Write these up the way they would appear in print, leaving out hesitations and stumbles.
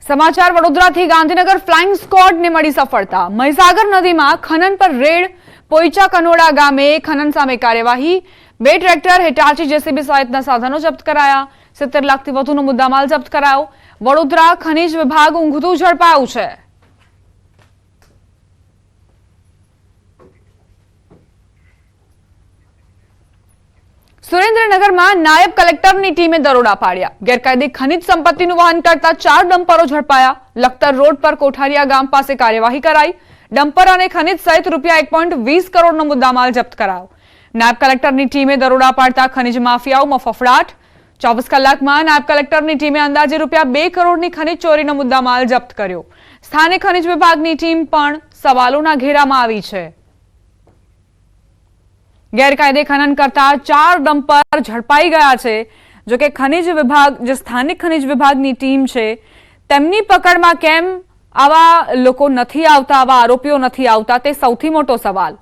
સમાચાર વડોદરાથી ગાંધીનગર ફ્લાઇંગ સ્ક્વોડને મળી સફળતા। મહીસાગર નદીમાં ખનન પર રેડ। પોઈચા કનોડા ગામે ખનન સામે કાર્યવાહી। 2 ટ્રેક્ટર, હિટાચી, જેસીબી સહિતના સાધનો જપ્ત કરાયા। 70 લાખથી વધુનો મુદ્દામાલ જપ્ત કરાયો। વડોદરા ખનીજ વિભાગ ઊંઘતું ઝડપાયું છે। સુરેન્દ્રનગરમાં નાયબ કલેક્ટરની ટીમે દરોડા પાડ્યા। ગેરકાયદે ખનિજ સંપત્તિનું વહન કરતા 4 ડમ્પરો ઝડપાયા। લખતર રોડ પર કોઠારિયા ગામ પાસે કાર્યવાહી કરાઈ। ડમ્પર અને ખનિજ સહિત રૂપિયા 1.20 કરોડનો મુદ્દામાલ જપ્ત કરાયો। નાયબ કલેક્ટરની ટીમે દરોડા પાડતા ખનિજ માફિયાઓમાં ફફડાટ। 24 કલાકમાં નાયબ કલેક્ટરની ટીમે અંદાજે રૂપિયા 2 કરોડની ખનિજ ચોરીનો મુદ્દામાલ જપ્ત કર્યો। સ્થાનિક ખનિજ વિભાગની ટીમ પણ સવાલોના ઘેરામાં આવી છે। ગેરકાયદે ખનન કરતા 4 ડમ્પર ઝડપાઈ ગયા છે। જો કે ખનિજ વિભાગ, જે સ્થાનિક ખનિજ વિભાગની ટીમ છે, તેમની પકડમાં કેમ આવા લોકો નથી આવતા, આવા આરોપીઓ નથી આવતા, તે સૌથી મોટો સવાલ।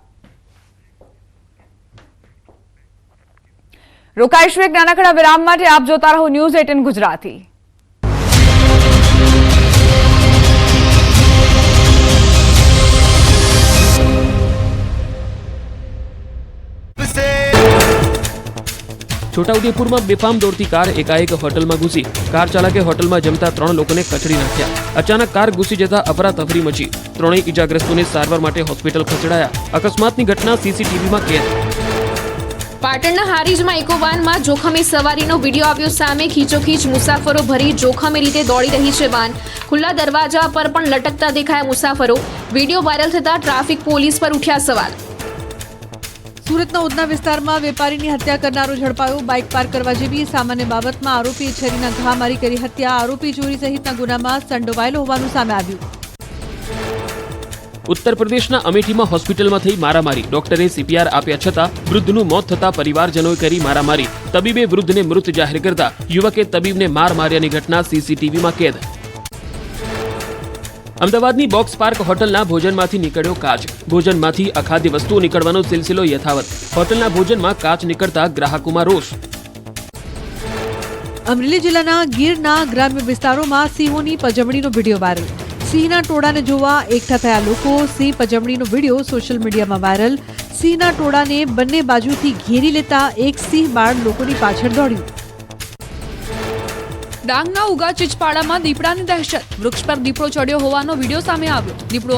રોકાઈશું એક નાનકડા વિરામ માટે। આપ જોતા રહો ન્યૂઝ 18 ગુજરાતી। છોટાઉદેપુરમાં બેફામ દોડતી કાર એકાએક હોટલમાં ઘૂસી। કાર ચાલકે હોટલમાં જમતા 3 લોકોને કચડી નાખ્યા। અચાનક કાર ઘૂસી જતા અફરાતફરી મચી। 3 ઈજાગ્રસ્તોને સારવાર માટે હોસ્પિટલ ખસેડાયા। અકસ્માતની ઘટના સીસીટીવીમાં કેદ। પાટણના હારીજમાં ઇકોવાનમાં જોખમી સવારીનો વિડીયો આવ્યો સામે। ખીચોખીચ મુસાફરો ભરી જોખમી રીતે દોડી રહી છે વાન। ખુલ્લા દરવાજા પર પણ લટકતા દેખાયા મુસાફરો। વિડીયો વાયરલ થતા ટ્રાફિક પોલીસ પર ઉઠ્યા સવાલ। સુરતના ઉધના વિસ્તારમાં વેપારીની હત્યા કરનારો ઝડપાયો। બાઇક પાર્ક કરવા જેવી સામાન્ય બાબતમાં આરોપીએ છરીના ઘા મારી કરી હત્યા। આરોપી ચોરી સહિતના ગુનામાં સંડોવાયેલો હોવાનું સામે આવ્યું। ઉત્તર પ્રદેશના અમેઠીમાં હોસ્પિટલમાં થઈ મારામારી। ડોક્ટરે સીપીઆર આપ્યા છતાં વૃદ્ધનું મોત થતા પરિવારજનોએ કરી મારામારી। તબીબે વૃદ્ધને મૃત જાહેર કરતા યુવકે તબીબને માર માર્યાની ઘટના સીસીટીવીમાં કેદ। અમદાવાદની બોક્સ પાર્ક હોટલના ભોજનમાંથી નીકળ્યો કાચ। ભોજનમાંથી અખાદ્ય વસ્તુઓ નીકળવાનો સિલસિલો યથાવત। હોટલના ભોજનમાં કાચ નીકળતા ગ્રાહકોમાં રોષ। અમરેલી જિલ્લાના ગીરના ગ્રામ્ય વિસ્તારોમાં સિંહોની પજવણીનો વિડીયો વાયરલ। સિંહના ટોળાને જોવા એકઠા થયા લોકો। સિંહ પજવણીનો વિડીયો સોશિયલ મીડિયામાં વાયરલ। સિંહના ટોળાને બંને બાજુથી ઘેરી લેતા એક સિંહ બાળ લોકોની પાછળ દોડ્યું। ડાંગના ઉગા ચીચપાડામાં દીપડાની દહેશત। વૃક્ષ પર દીપડો ચડ્યો હોવાનો વિડીયો સામે આવ્યો। દીપડો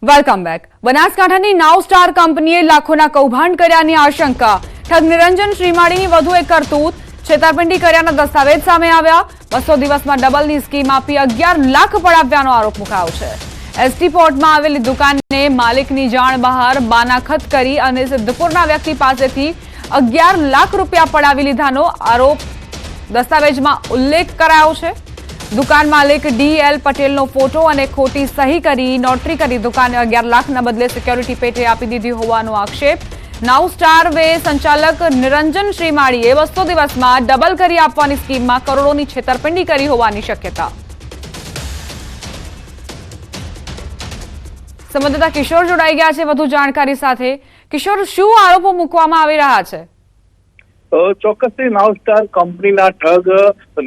વેલકમ બેક। બનાસકાંઠાની નાવ સ્ટાર કંપનીએ લાખોના કૌભાંડ કર્યાની આશંકા। ઠગ નિરંજન શ્રીમાળીની વધુ એક કરતૂત। છેતરપિંડી કર્યાના દસ્તાવેજ સામે આવ્યા। 200 દિવસમાં ડબલની સ્કીમ આપી 11 લાખ પડાવ્યાનો આરોપ મુકાયો છે। એસટી પોર્ટમાં આવેલી દુકાનને માલિકની જાણ બહાર બાનાખત કરી અને સિદ્ધપુરના વ્યક્તિ પાસેથી 11 લાખ રૂપિયા પડાવી લીધાનો આરોપ દસ્તાવેજમાં ઉલ્લેખ કરાયો છે। દુકાન માલિક ડીએલ પટેલનો ફોટો અને ખોટી સહી કરી નોટરી કરી દુકાને 11 લાખના બદલે સિક્યોરિટી પેટે આપી દીધી હોવાનો આક્ષેપ। નાવ સ્ટાર વે સંચાલક નિરંજન શ્રીમાળીએ 200 દિવસમાં ડબલ કરી આપવાની સ્કીમમાં કરોડોની છેતરપિંડી કરી હોવાની શક્યતા। સંવાદદાતા કિશોર જોડાઈ ગયા છે વધુ જાણકારી સાથે। કિશોર, શું આરોપો મૂકવામાં આવી રહ્યા છે? ચોક્કસથી નાવ સ્ટાર કંપનીના ઠગ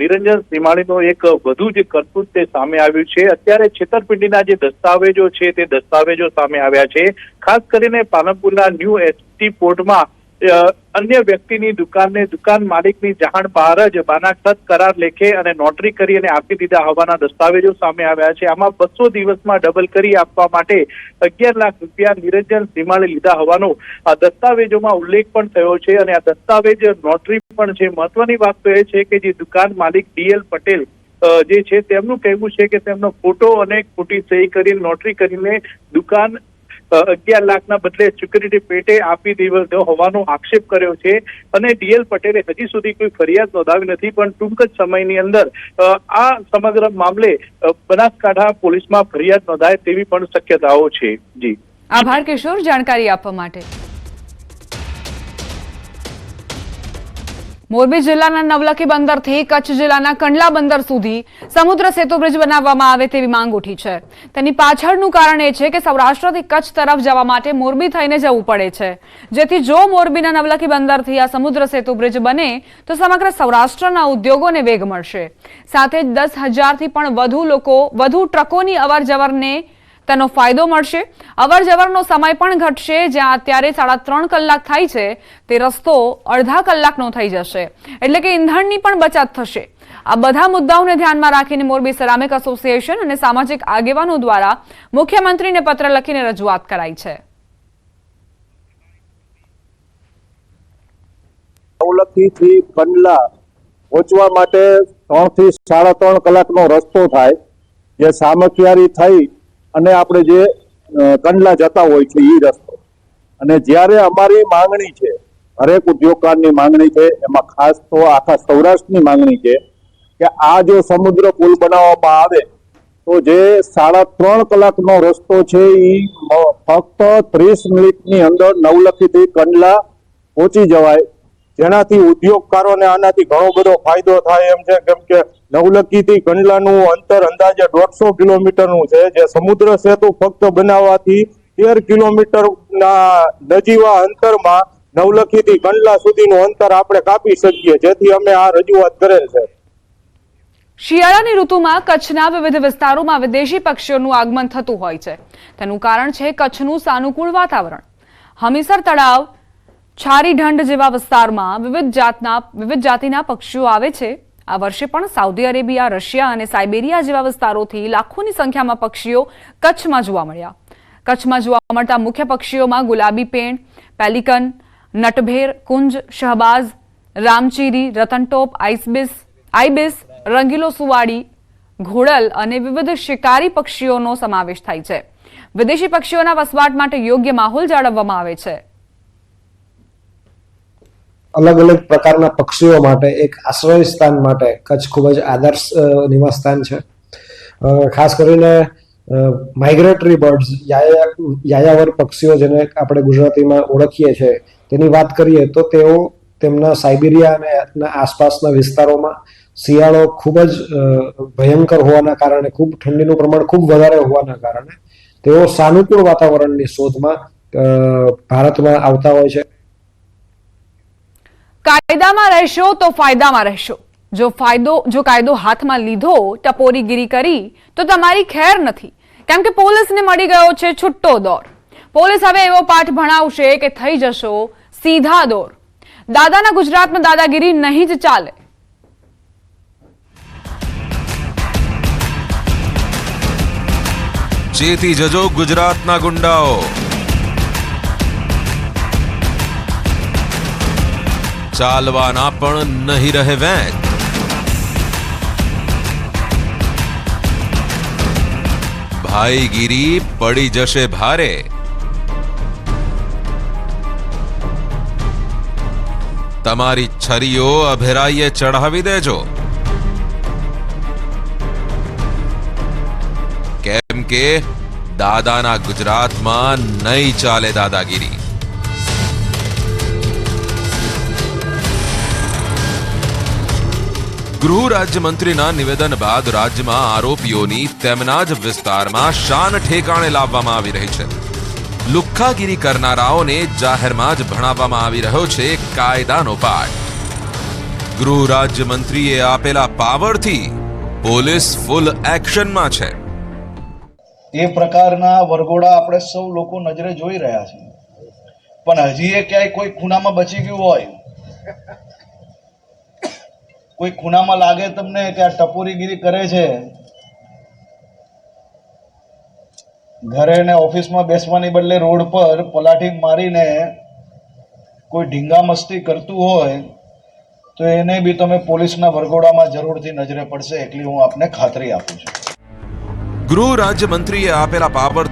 નિરંજન શ્રીમાળીનો એક વધુ જે કરતૂત તે સામે આવ્યું છે। અત્યારે છેતરપિંડીના જે દસ્તાવેજો છે તે દસ્તાવેજો સામે આવ્યા છે। ખાસ કરીને પાલનપુરના ન્યૂ એસટી પોર્ટમાં અન્ય વ્યક્તિની દુકાનને દુકાન માલિકની જાણ બહાર જ બાનાખત કરાર લેખે અને નોટરી કરી અને આપી દીધા હોવાના દસ્તાવેજો સામે આવ્યા છે। આમાં 200 દિવસમાં ડબલ કરી આપવા માટે 11 લાખ રૂપિયા નિરંજન શ્રીમાળી લીધા હોવાનો આ દસ્તાવેજોમાં ઉલ્લેખ પણ થયો છે અને આ દસ્તાવેજ નોટરી પણ છે। મહત્વની વાત તો એ છે કે જે દુકાન માલિક ડીએલ પટેલ જે છે તેમનું કહેવું છે કે તેમનો ફોટો અને ખોટી સહી કરી નોટરી કરીને દુકાન 11 લાખના બદલે સિક્યુરિટી પેટે આપી દીધો હોવાનો આક્ષેપ કર્યો છે અને ડીએલ પટેલે હજી સુધી કોઈ ફરિયાદ નોંધાવી નથી, પણ ટૂંક જ સમયની અંદર આ સમગ્ર મામલે બનાસકાંઠા પોલીસમાં ફરિયાદ નોંધાય તેવી પણ શક્યતાઓ છે। જી આભાર કિશોર, જાણકારી આપવા માટે। મોરબી જિલ્લાના નવલખી બંદરથી કચ્છ જિલ્લાના કંડલા બંદર સુધી સમુદ્ર સેતુ બ્રિજ બનાવવામાં આવે તેવી માંગ ઉઠી છે. તેની પાછળનું કારણ એ છે કે સૌરાષ્ટ્રથી કચ્છ તરફ જવા માટે મોરબી થઈને જવું પડે છે, જેથી જો મોરબીના નવલખી બંદરથી આ સમુદ્ર સેતુ બ્રિજ બને તો સમગ્ર સૌરાષ્ટ્રના ઉદ્યોગોને વેગ મળશે. સાથે જ 10,000થી પણ વધુ ટ્રકોની અવરજવરને તેનો ફાયદો મળશે. અવરજવરનો સમય પણ ઘટશે. જ્યાં અત્યારે 3.5 કલાક થાય છે તે રસ્તો અડધા કલાકનો થઈ જશે, એટલે કે ઈંધણની પણ બચત થશે. આ બધા મુદ્દાઓને ધ્યાનમાં રાખીને મોરબી સિરામિક એસોસિએશન અને સામાજિક આગેવાનો દ્વારા મુખ્યમંત્રીને પત્ર લખીને રજૂઆત કરાઈ છે. નવલખીથી કંડલા પહોંચવા માટે 3 થી 3.5 કલાકનો રસ્તો થાય, જે સામખિયારી થઈ અને આપણે જે કંડલા જતા હોય છે એ રસ્તો. અને જ્યારે અમારી માંગણી છે, હરેક ઉદ્યોગકારની માંગણી છે, એમાં ખાસ તો આખા સૌરાષ્ટ્રની માંગણી છે કે આ જો સમુદ્ર પુલ બનાવવામાં આવે તો જે 3.5 કલાકનો રસ્તો છે એ ફક્ત 30 મિનિટની અંદર નવલખીથી કંડલા પહોંચી જવાય, જેનાથી ઉદ્યોગકારોને આનાથી ઘણો બધો ફાયદો થાય એમ છે. કેમ કે નવલખીથી કંડલાનું અંતર અંદાજે 150 કિલોમીટરનું છે, જે સમુદ્ર સેતુ ફક્ત બનાવવાથી 13 કિલોમીટરના નજીવા અંતરમાં નવલખીથી કંડલા સુધીનું અંતર આપણે કાપી શકીએ, જેથી અમે આ રજૂઆત કરેલ છે. શિયાળાની ઋતુમાં કચ્છના વિવિધ વિસ્તારોમાં વિદેશી પક્ષીઓનું આગમન થતું હોય છે. તેનું કારણ છે કચ્છનું સાનુકૂળ વાતાવરણ. હમીસર તળાવ, છારી ઢંઢ જેવા વિસ્તારમાં વિવિધ જાતિના પક્ષીઓ આવે છે. આ વર્ષે પણ સાઉદી અરેબિયા, રશિયા અને સાયબેરિયા જેવા વિસ્તારોથી લાખોની સંખ્યામાં પક્ષીઓ કચ્છમાં જોવા મળ્યા. કચ્છમાં જોવા મળતા મુખ્ય પક્ષીઓમાં ગુલાબી પેણ, પેલિકન, નટભેર, કુંજ, શહબાઝ, રામચીરી, રતનટોપ, આઈબિસ, રંગીલો સુવાડી, ઘોડલ અને વિવિધ શિકારી પક્ષીઓનો સમાવેશ થાય છે. વિદેશી પક્ષીઓના વસવાટ માટે યોગ્ય માહોલ જાળવવામાં આવે છે. અલગ અલગ પ્રકારના પક્ષીઓ માટે એક આશ્રય સ્થાન માટે કચ્છ ખૂબ જ આદર્શ નિવાસ સ્થાન છે. ખાસ કરીને માઇગ્રેટરી બર્ડ્સ, યાયાવર પક્ષીઓ જેને આપણે ગુજરાતીમાં ઓળખીએ છીએ, તેની વાત કરીએ તો તેઓ તેમના સાયબેરિયા અને આસપાસના વિસ્તારોમાં શિયાળો ખૂબ જ ભયંકર હોવાના કારણે, ખૂબ ઠંડીનું પ્રમાણ ખૂબ વધારે હોવાના કારણે તેઓ સાનુકૂળ વાતાવરણની શોધમાં ભારતમાં આવતા હોય છે. કાયદામાં રહેશો તો ફાયદામાં રહેશો. જો કાયદો હાથમાં લીધો, ટપોરીગીરી કરી તો તમારી ખેર નથી. કેમ કે પોલીસને મળી ગયો છે છૂટો દોર. પોલીસ હવે એવો પાઠ ભણાવશે કે થઈ જશો સીધા દોર. દાદાના ગુજરાતમાં દાદાગીરી નહીં જ ચાલે. ચેતી જજો ગુજરાતના ગુંડાઓ. ચાલવાના પણ નહીં રહે વેંચ. ભાઈગીરી પડી જશે ભારે. તમારી છરીઓ અભેરાઈએ ચઢાવી દેજો, કેમ કે દાદાના ગુજરાતમાં નહીં ચાલે દાદાગીરી. ગૃહ રાજ્યમંત્રીના નિવેદન બાદ રાજ્યમાં આરોપીઓની તેમના જ વિસ્તારમાં શાન ઠેકાણે લાવવામાં આવી રહી છે. લુખ્ખાગીરી કરનારાઓને જાહેરમાં જ ભણાવવામાં આવી રહ્યો છે કાયદાનો પાઠ. ગૃહ રાજ્યમંત્રીએ આપેલા પાવરથી પોલીસ ફૂલ એક્શનમાં છે. એ પ્રકારના વરઘોડા આપણે સૌ લોકો નજરે જોઈ રહ્યા છીએ, પણ હજી એ ક્યાંય કોઈ ખૂણામાં બચી ગયું હોય, કોઈ ખૂણામાં લાગે તમને કે આ ટપોરીગીરી કરે છે, ઘરે ને ઓફિસમાં બેસવાની બદલે રોડ પર પલાઠી મારીને કોઈ ઢીંગા મસ્તી કરતું હોય તો એને બી તમે પોલીસના વરઘોડામાં જરૂરથી નજરે પડશે, એટલી હું આપને ખાતરી આપું છું. ગૃહ રાજ્યમંત્રીએ આપેલા પાવર